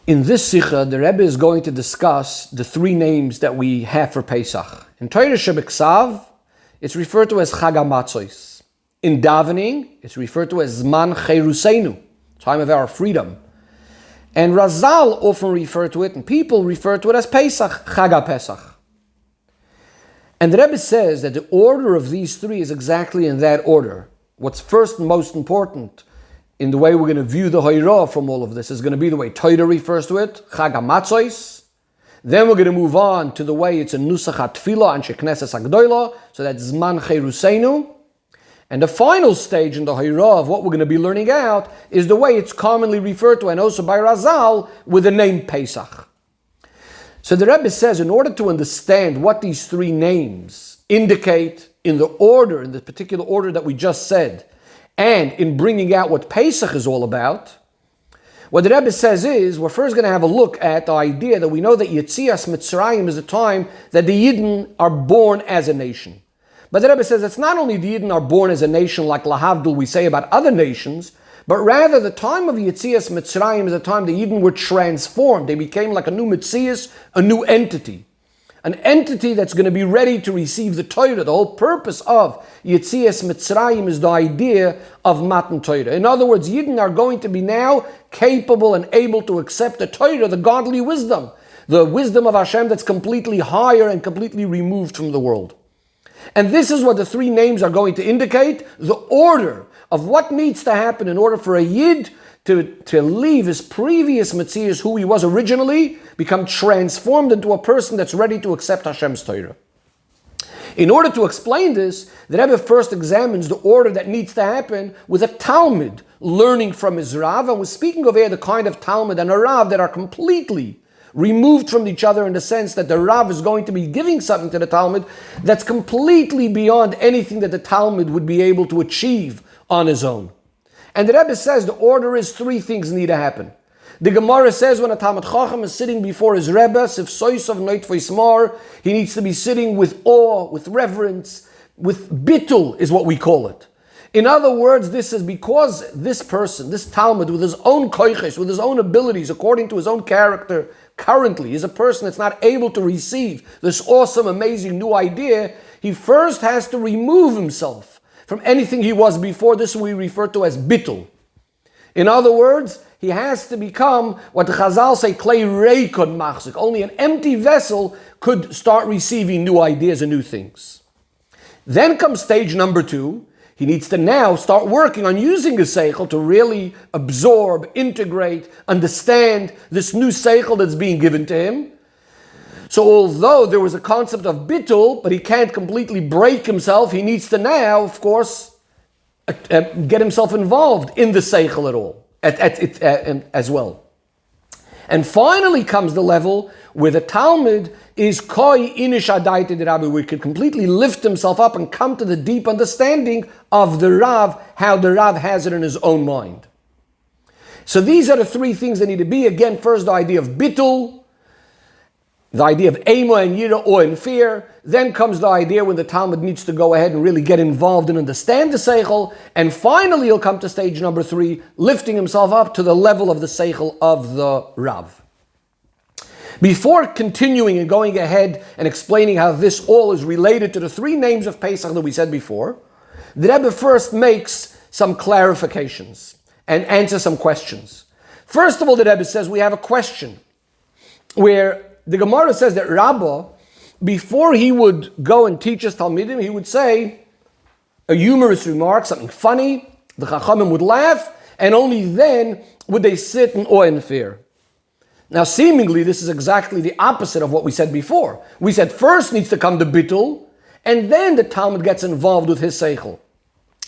In this Sikha, the Rebbe is going to discuss the three names that we have for Pesach. In Torah Shebeksav, it's referred to as Chag HaMatzos. In davening, it's referred to as Zman Cheruseinu, time of our freedom. And Razal often refer to it, and people refer to it as Pesach, Chag HaPesach. And the Rebbe says that the order of these three is exactly in that order. What's first and most important in the way we're going to view the Hoirah from all of this is going to be the way Torah refers to it, Chag HaMatzos. Then we're going to move on to the way it's a Nusach HaTfilah and Shekneses HaGdolah, so that's Zman Cheruseinu. And the final stage in the Hoirah of what we're going to be learning out is the way it's commonly referred to, and also by Razal, with the name Pesach. So the Rebbe says, in order to understand what these three names indicate in the order, in the particular order that we just said, and in bringing out what Pesach is all about, what the Rebbe says is, we're first going to have a look at the idea that we know that Yetzias Mitzrayim is a time that the Yidden are born as a nation. But the Rebbe says it's not only the Yidden are born as a nation like Lahavdil we say about other nations, but rather the time of Yetzias Mitzrayim is a time the Yidden were transformed. They became like a new Metzias, a new entity. An entity that's going to be ready to receive the Torah. The whole purpose of Yetzias Mitzrayim is the idea of Matan Torah. In other words, Yidden are going to be now capable and able to accept the Torah, the godly wisdom. The wisdom of Hashem that's completely higher and completely removed from the world. And this is what the three names are going to indicate, the order of what needs to happen in order for a Yid to leave his previous Metzias, who he was originally, become transformed into a person that's ready to accept Hashem's Torah. In order to explain this, the Rebbe first examines the order that needs to happen with a Talmud learning from his Rav, and we're speaking of here the kind of Talmud and a Rav that are completely removed from each other in the sense that the Rav is going to be giving something to the Talmud that's completely beyond anything that the Talmud would be able to achieve on his own. And the Rebbe says the order is three things need to happen. The Gemara says when a Talmud Chacham is sitting before his Rebbe, Sif Soisav Noit Foismar, he needs to be sitting with awe, with reverence, with bittul is what we call it. In other words, this is because this person, this Talmud, with his own koiches, with his own abilities, according to his own character, currently is a person that's not able to receive this awesome, amazing new idea. He first has to remove himself from anything he was before. This we refer to as bittul. In other words, he has to become what the Chazal say, klei reikod machzik. Only an empty vessel could start receiving new ideas and new things. Then comes stage number two. He needs to now start working on using his seichel to really absorb, integrate, understand this new seichel that's being given to him. So although there was a concept of bittul, but he can't completely break himself, he needs to now, of course, get himself involved in the seichel at all, as well. And finally comes the level where the Talmud is koi inish adaita de Rabbi, where he could completely lift himself up and come to the deep understanding of the Rav, how the Rav has it in his own mind. So these are the three things that need to be. Again, first the idea of bittul, the idea of Eima and Yira, awe and fear. Then comes the idea when the Talmud needs to go ahead and really get involved and understand the Seichel. And finally he'll come to stage number three, lifting himself up to the level of the Seichel of the Rav. Before continuing and going ahead and explaining how this all is related to the three names of Pesach that we said before, the Rebbe first makes some clarifications and answers some questions. First of all, the Rebbe says we have a question where the Gemara says that Rabbah, before he would go and teach his Talmidim, he would say a humorous remark, something funny, the Chachamim would laugh, and only then would they sit in awe and fear. Now seemingly this is exactly the opposite of what we said before. We said first needs to come the bittul, and then the Talmud gets involved with his seichel.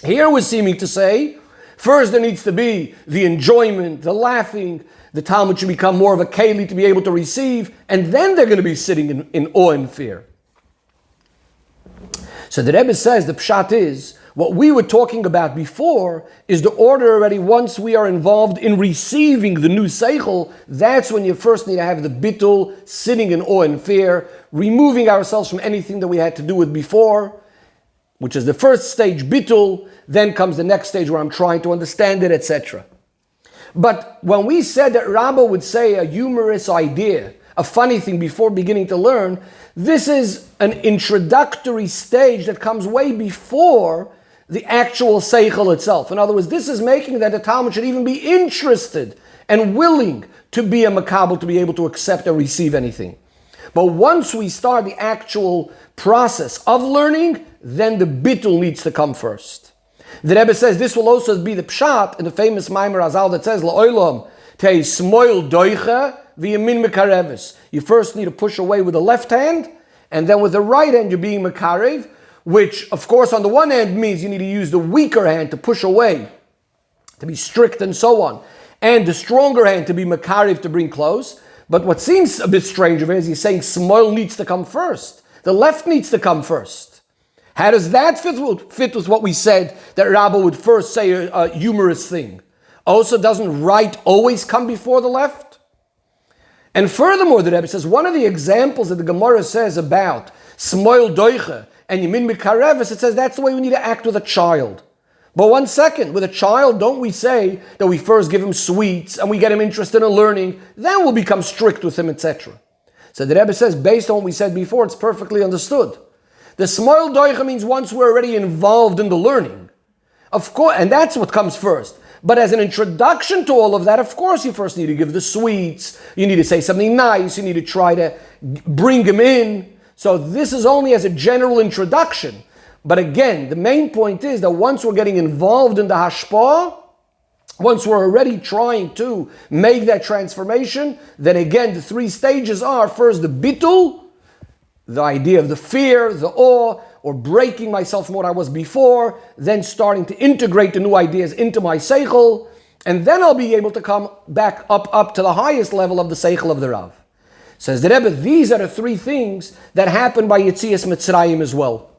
Here we're seeming to say, first there needs to be the enjoyment, the laughing. The Talmud should become more of a keli to be able to receive, and then they're going to be sitting in awe and fear. So the Rebbe says the pshat is, what we were talking about before is the order already. Once we are involved in receiving the new seichel, that's when you first need to have the bittul, sitting in awe and fear, removing ourselves from anything that we had to do with before, which is the first stage, bittul. Then comes the next stage where I'm trying to understand it, etc. But when we said that Rabbah would say a humorous idea, a funny thing before beginning to learn, this is an introductory stage that comes way before the actual seichel itself. In other words, this is making that the Talmud should even be interested and willing to be a makabel, to be able to accept or receive anything. But once we start the actual process of learning, then the bittul needs to come first. The Rebbe says this will also be the pshat in the famous Maimer Azal that says, La'olam tei smoil doicha v'yamin mekareves. You first need to push away with the left hand, and then with the right hand you're being mekarev, which of course on the one hand means you need to use the weaker hand to push away, to be strict and so on, and the stronger hand to be mekarev, to bring close. But what seems a bit strange of it is he's saying smoil needs to come first. The left needs to come first. How does that fit with what we said that Rabbah would first say a humorous thing? Also, doesn't right always come before the left? And furthermore, the Rebbe says, one of the examples that the Gemara says about smoil doiche and yamin mikareves, it says that's the way we need to act with a child. But 1 second, with a child, don't we say that we first give him sweets and we get him interested in learning, then we'll become strict with him, etc. So the Rebbe says, based on what we said before, it's perfectly understood. The smoil doicha means once we're already involved in the learning. Of course, and that's what comes first. But as an introduction to all of that, of course, you first need to give the sweets, you need to say something nice, you need to try to bring him in. So this is only as a general introduction. But again, the main point is that once we're getting involved in the hashpah, once we're already trying to make that transformation, then again, the 3 stages are first the bitul, the idea of the fear, the awe, or breaking myself from what I was before, then starting to integrate the new ideas into my seichel, and then I'll be able to come back up to the highest level of the seichel of the Rav. Says the Rebbe, these are the 3 things that happen by Yetzias Mitzrayim as well.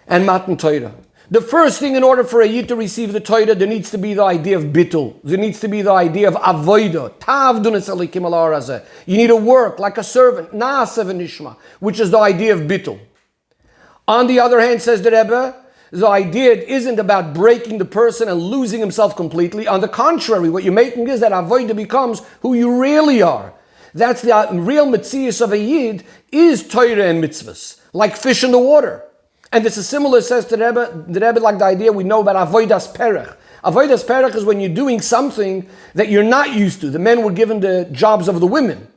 And Matan Torah. The first thing, in order for a Yid to receive the Torah, there needs to be the idea of bittul. There needs to be the idea of avoida. Tavdunis alikim al arazeh. You need to work like a servant. Na'aseh v'nishma, which is the idea of bittul. On the other hand, says the Rebbe, the idea isn't about breaking the person and losing himself completely. On the contrary, what you're making is that avoida becomes who you really are. That's the real metzius of a Yid, is Torah and mitzvahs, like fish in the water. And this is similar, says the Rebbe, like the idea we know about avodas perech. Avodas perech is when you're doing something that you're not used to. The men were given the jobs of the women.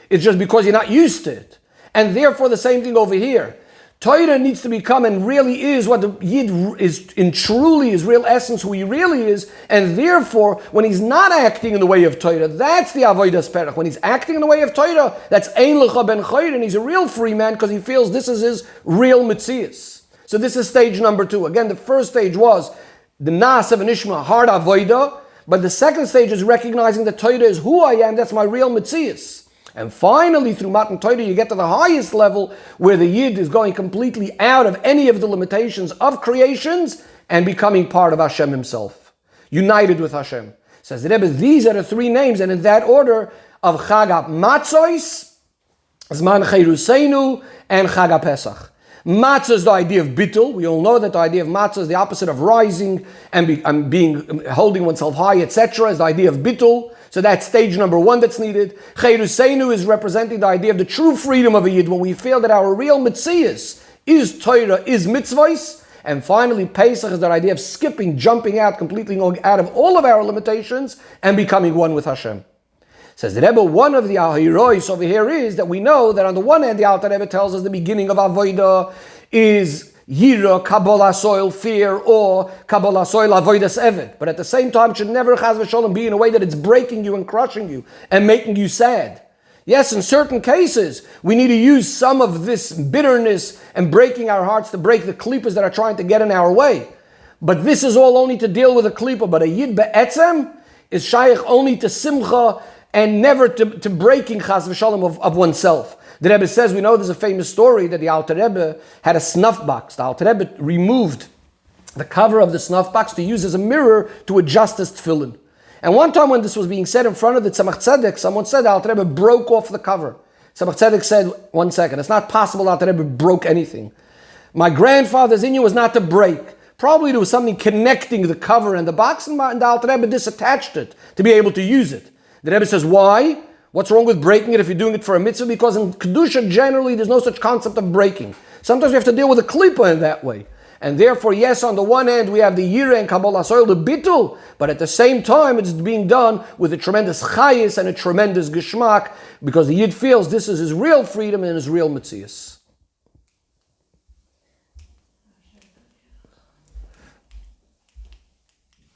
It's just because you're not used to it. And therefore the same thing over here. Torah needs to become and really is what the Yid is in truly his real essence, who he really is. And therefore, when he's not acting in the way of Torah, that's the avodas perech. When he's acting in the way of Torah, that's ein lecha ben chayr, and he's a real free man because he feels this is his real metzias. So this is stage number 2. Again, the first stage was the na'aseh v'nishma, hard avodah, but the second stage is recognizing that Torah is who I am, that's my real metzias. And finally, through Matan Torah, you get to the highest level where the Yid is going completely out of any of the limitations of creations and becoming part of Hashem himself, united with Hashem. Says the Rebbe, these are the 3 names, and in that order of Chag HaMatzos, Zman Cheruseinu, and Chag HaPesach. Matzah is the idea of bittul. We all know that the idea of matzah is the opposite of rising and holding oneself high, etc. is the idea of bittul. So that's stage number 1 that's needed. Cheruseinu is representing the idea of the true freedom of a Yid, when we feel that our real metzias is Torah, is mitzvahs. And finally, Pesach is the idea of skipping, jumping out, completely going out of all of our limitations and becoming one with Hashem. Says the Rebbe, one of the heroes over here is that we know that on the one hand, the Alter Rebbe tells us the beginning of Avodah is Yira, Kabbalah soil, fear, or Kabbalah soil, Avodas Eved. But at the same time, it should never, Chaz v'Sholem, be in a way that it's breaking you and crushing you and making you sad. Yes, in certain cases, we need to use some of this bitterness and breaking our hearts to break the klippas that are trying to get in our way. But this is all only to deal with a klippa. But a Yid be'etzem is shaykh only to simcha and never to breaking chas v'shalom of oneself. The Rebbe says, we know there's a famous story that the Alter Rebbe had a snuff box. The Alter Rebbe removed the cover of the snuff box to use as a mirror to adjust his tefillin. And one time when this was being said in front of the Tzemach Tzedek, someone said the Alter Rebbe broke off the cover. Tzemach Tzedek said, 1 second, it's not possible the Alter Rebbe broke anything. My grandfather's inyan was not to break. Probably there was something connecting the cover and the box, and the Alter Rebbe disattached it to be able to use it. The Rebbe says, why? What's wrong with breaking it if you're doing it for a mitzvah? Because in Kedusha, generally, there's no such concept of breaking. Sometimes we have to deal with a klipa in that way. And therefore, yes, on the one hand, we have the yireh and kabbalah soil, the bittul, but at the same time, it's being done with a tremendous chayis and a tremendous geschmack, because the yid feels this is his real freedom and his real mitzias.